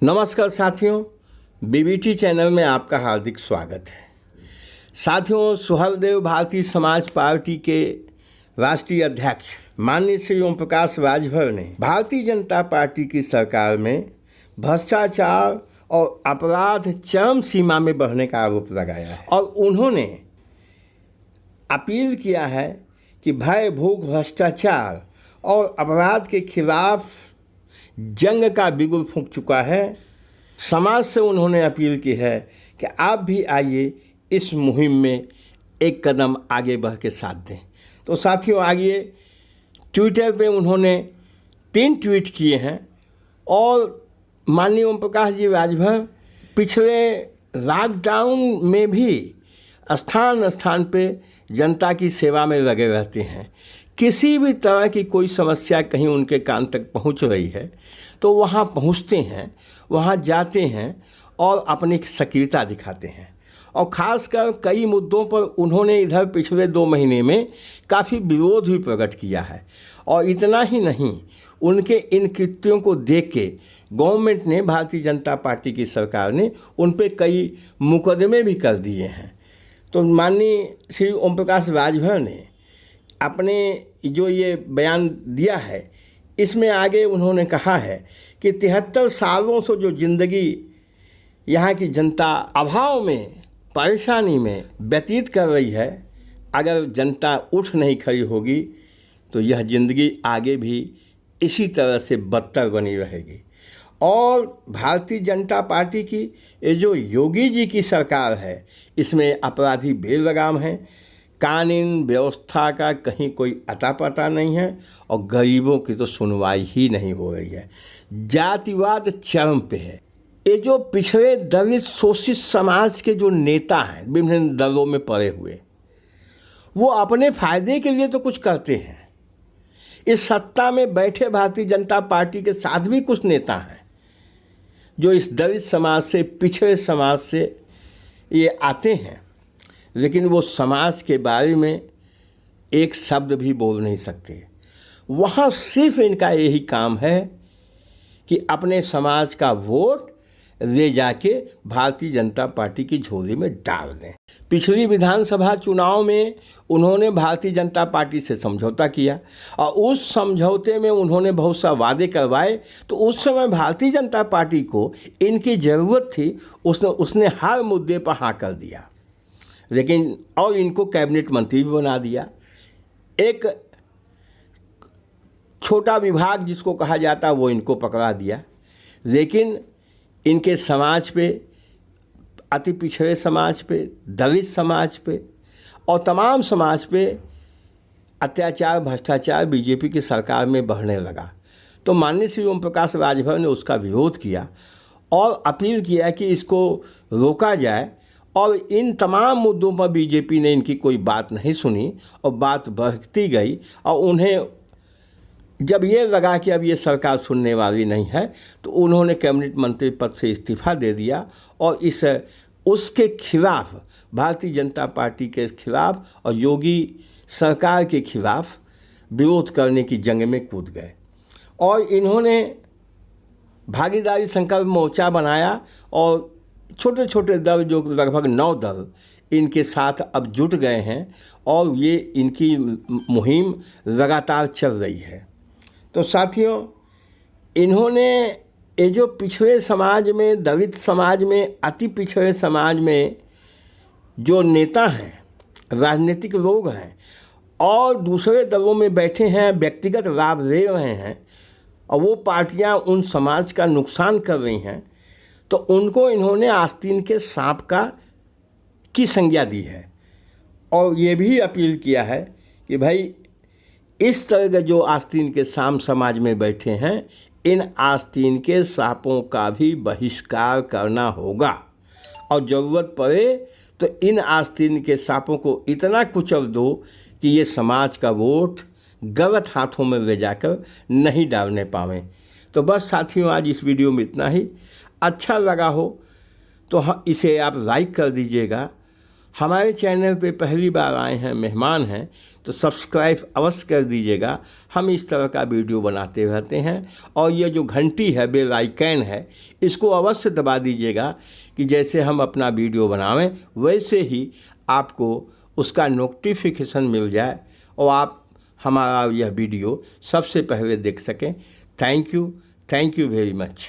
नमस्कार साथियों, BBT channel में आपका हार्दिक स्वागत है। साथियों, सुहलदेव भारतीय समाज पार्टी के राष्ट्रीय अध्यक्ष माननीय श्री ओम प्रकाश राजभर ने भारतीय जनता पार्टी की सरकार में भ्रष्टाचार और अपराध चरम सीमा में बढ़ने का आरोप लगाया है और उन्होंने अपील किया है कि भय, भूख, भ्रष्टाचार और अपराध के खिलाफ जंग का बिगुल फूंक चुका है। समाज से उन्होंने अपील की है कि आप भी आइए, इस मुहिम में एक कदम आगे बढ़ के साथ दें। तो साथियों, आइए, ट्विटर पे उन्होंने 3 ट्वीट किए हैं और माननीय ओम प्रकाश जी राजभर पिछले लॉकडाउन में भी स्थान स्थान पे जनता की सेवा में लगे रहते हैं। किसी भी तरह की कोई समस्या कहीं उनके कान तक पहुंच रही है तो वहां पहुंचते हैं, वहां जाते हैं और अपनी सक्रियता दिखाते हैं। और ख़ासकर कई मुद्दों पर उन्होंने इधर पिछले 2 महीने में काफ़ी विरोध भी प्रकट किया है। और इतना ही नहीं, उनके इन कृत्यों को देख के गवर्नमेंट ने, भारतीय जनता पार्टी की सरकार ने उन पर कई मुकदमे भी कर दिए हैं। तो माननीय श्री ओम प्रकाश राजभर ने अपने जो ये बयान दिया है, इसमें आगे उन्होंने कहा है कि 73 सालों से जो ज़िंदगी यहाँ की जनता अभाव में, परेशानी में व्यतीत कर रही है, अगर जनता उठ नहीं खड़ी होगी तो यह ज़िंदगी आगे भी इसी तरह से बदतर बनी रहेगी। और भारतीय जनता पार्टी की ये जो योगी जी की सरकार है, इसमें अपराधी बेलगाम हैं, कानून व्यवस्था का कहीं कोई अता पता नहीं है और गरीबों की तो सुनवाई ही नहीं हो रही है। जातिवाद चरम पे है। ये जो पिछड़े दलित शोषित समाज के जो नेता हैं, विभिन्न दलों में पड़े हुए, वो अपने फायदे के लिए तो कुछ करते हैं। इस सत्ता में बैठे भारतीय जनता पार्टी के साथ भी कुछ नेता हैं जो इस दलित समाज से, पिछड़े समाज से ये आते हैं, लेकिन वो समाज के बारे में एक शब्द भी बोल नहीं सकते। वहाँ सिर्फ इनका यही काम है कि अपने समाज का वोट ले जाके भारतीय जनता पार्टी की झोली में डाल दें। पिछली विधानसभा चुनाव में उन्होंने भारतीय जनता पार्टी से समझौता किया और उस समझौते में उन्होंने बहुत सा वादे करवाए। तो उस समय भारतीय जनता पार्टी को इनकी ज़रूरत थी, उसने हर मुद्दे पर हाँ कर दिया, लेकिन और इनको कैबिनेट मंत्री भी बना दिया। एक छोटा विभाग जिसको कहा जाता वो इनको पकड़ा दिया, लेकिन इनके समाज पे, अति पिछड़े समाज पे, दलित समाज पे और तमाम समाज पे अत्याचार, भ्रष्टाचार बीजेपी की सरकार में बढ़ने लगा। तो माननीय श्री ओम प्रकाश राजभर ने उसका विरोध किया और अपील किया कि इसको रोका जाए। और इन तमाम मुद्दों पर बीजेपी ने इनकी कोई बात नहीं सुनी और बात बढ़ती गई और उन्हें जब ये लगा कि अब ये सरकार सुनने वाली नहीं है तो उन्होंने कैबिनेट मंत्री पद से इस्तीफा दे दिया और उसके खिलाफ, भारतीय जनता पार्टी के खिलाफ और योगी सरकार के खिलाफ विरोध करने की जंग में कूद गए। और इन्होंने भागीदारी संकल्प मोर्चा बनाया और छोटे छोटे दल, जो लगभग 9 दल, इनके साथ अब जुट गए हैं और ये इनकी मुहिम लगातार चल रही है। तो साथियों, इन्होंने ये जो पिछड़े समाज में, दलित समाज में, अति पिछड़े समाज में जो नेता हैं, राजनीतिक लोग हैं और दूसरे दलों में बैठे हैं, व्यक्तिगत लाभ ले रहे हैं और वो पार्टियां उन समाज का नुकसान कर रही हैं, तो उनको इन्होंने आस्तीन के सांप की संज्ञा दी है। और ये भी अपील किया है कि भाई, इस तरह के जो आस्तीन के सांप समाज में बैठे हैं, इन आस्तीन के सांपों का भी बहिष्कार करना होगा और ज़रूरत पड़े तो इन आस्तीन के सांपों को इतना कुचल दो कि ये समाज का वोट गलत हाथों में ले जाकर नहीं डालने पावें। तो बस साथियों, आज इस वीडियो में इतना ही। अच्छा लगा हो तो इसे आप लाइक कर दीजिएगा हमारे चैनल पे पहली बार आए हैं, मेहमान हैं, तो सब्सक्राइब अवश्य कर दीजिएगा। हम इस तरह का वीडियो बनाते रहते हैं। और ये जो घंटी है, बेल आइकन है, इसको अवश्य दबा दीजिएगा कि जैसे हम अपना वीडियो बनावें वैसे ही आपको उसका नोटिफिकेशन मिल जाए और आप हमारा यह वीडियो सबसे पहले देख सकें। Thank you very much.